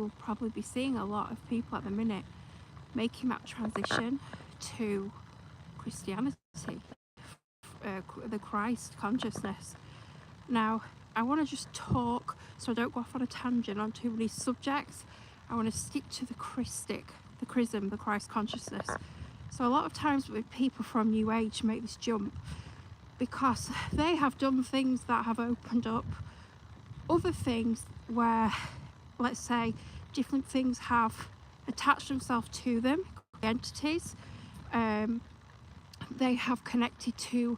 will probably be seeing a lot of people at the minute making that transition to Christianity, the Christ consciousness. Now, I want to just talk, so I don't go off on a tangent on too many subjects. I want to stick to the Chrism, the Christ consciousness. So a lot of times with people from New Age make this jump because they have done things that have opened up other things where, let's say, different things have attached themselves to them, entities. They have connected to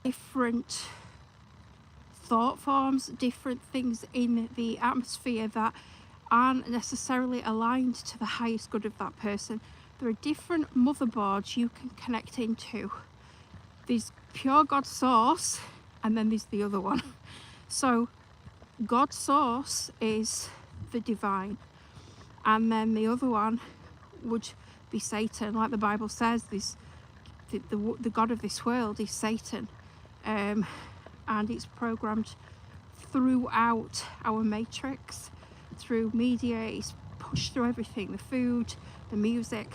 different thought forms, different things in the atmosphere that aren't necessarily aligned to the highest good of that person. There are different motherboards you can connect into. There's pure God source, and then there's the other one. So God source is the divine, and then the other one would be Satan. Like the Bible says, this the God of this world is Satan, and it's programmed throughout our matrix, through media. It's pushed through everything, the food, the music.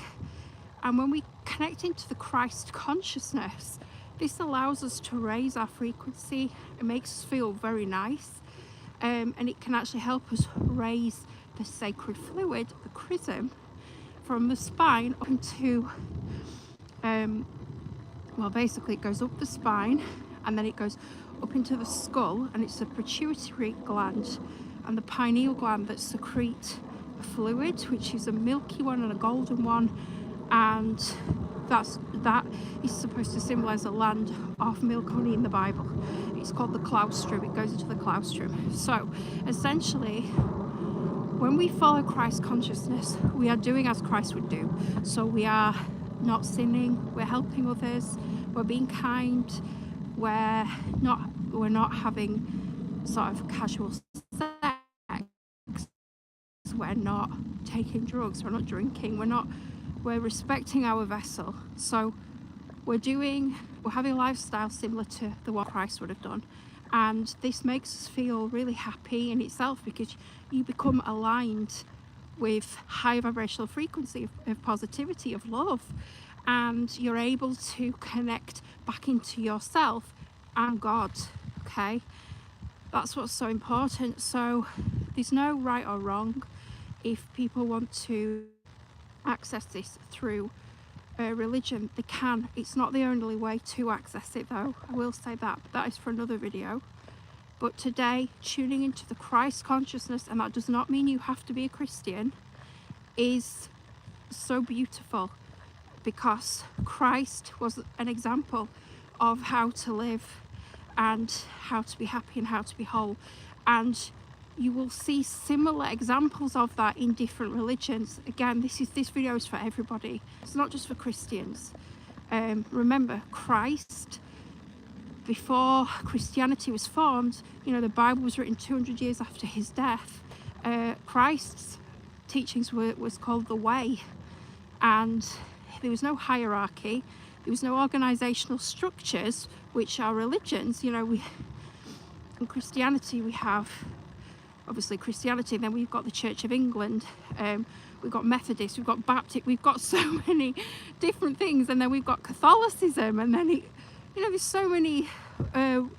And when we connect into the Christ consciousness, this allows us to raise our frequency. It makes us feel very nice, and it can actually help us raise the sacred fluid, the chrism, from the spine up into well, basically it goes up the spine and then it goes up into the skull, and it's the pituitary gland and the pineal gland that secrete a fluid, which is a milky one and a golden one, and that is supposed to symbolize a land of milk and honey in the Bible. It's called the claustrum. It goes into the claustrum. So essentially, when we follow Christ consciousness, we are doing as Christ would do. So we are not sinning, we're helping others, we're being kind, we're not having sort of casual sex, we're not taking drugs, we're not drinking, we're respecting our vessel. So we're having a lifestyle similar to the one Christ would have done. And this makes us feel really happy in itself, because you become aligned with high vibrational frequency of positivity, of love, and you're able to connect back into yourself and God. Okay, that's what's so important. So there's no right or wrong. If people want to access this through religion, they can. It's not the only way to access it, though. I will say that, but that is for another video. But today, tuning into the Christ consciousness, and that does not mean you have to be a Christian, is so beautiful, because Christ was an example of how to live and how to be happy and how to be whole. And you will see similar examples of that in different religions. Again, this video is for everybody. It's not just for Christians. Remember, Christ, before Christianity was formed, the Bible was written 200 years after his death. Christ's teachings was called the Way, and there was no hierarchy, there was no organizational structures, which are religions. In Christianity we have obviously Christianity, then we've got the Church of England, we've got Methodist, we've got Baptist, we've got so many different things, and then we've got Catholicism, and then there's so many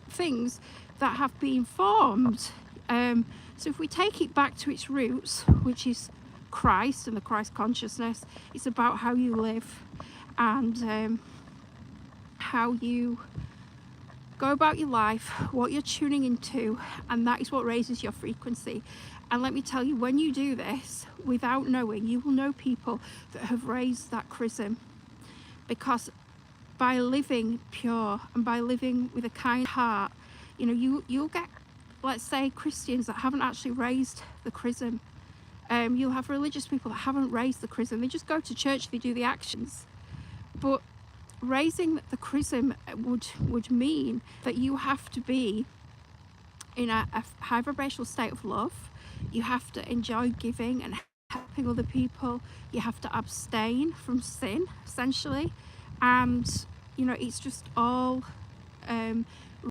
things that have been formed. So if we take it back to its roots, which is Christ and the Christ consciousness, it's about how you live and how you go about your life, what you're tuning into, and that is what raises your frequency. And let me tell you, when you do this without knowing, you will know people that have raised that chrism, because by living pure and by living with a kind heart, you'll get, let's say, Christians that haven't actually raised the chrism. You'll have religious people that haven't raised the chrism. They just go to church, they do the actions. But raising the chrism would mean that you have to be in a high vibrational state of love. You have to enjoy giving and helping other people. You have to abstain from sin, essentially. And it's just all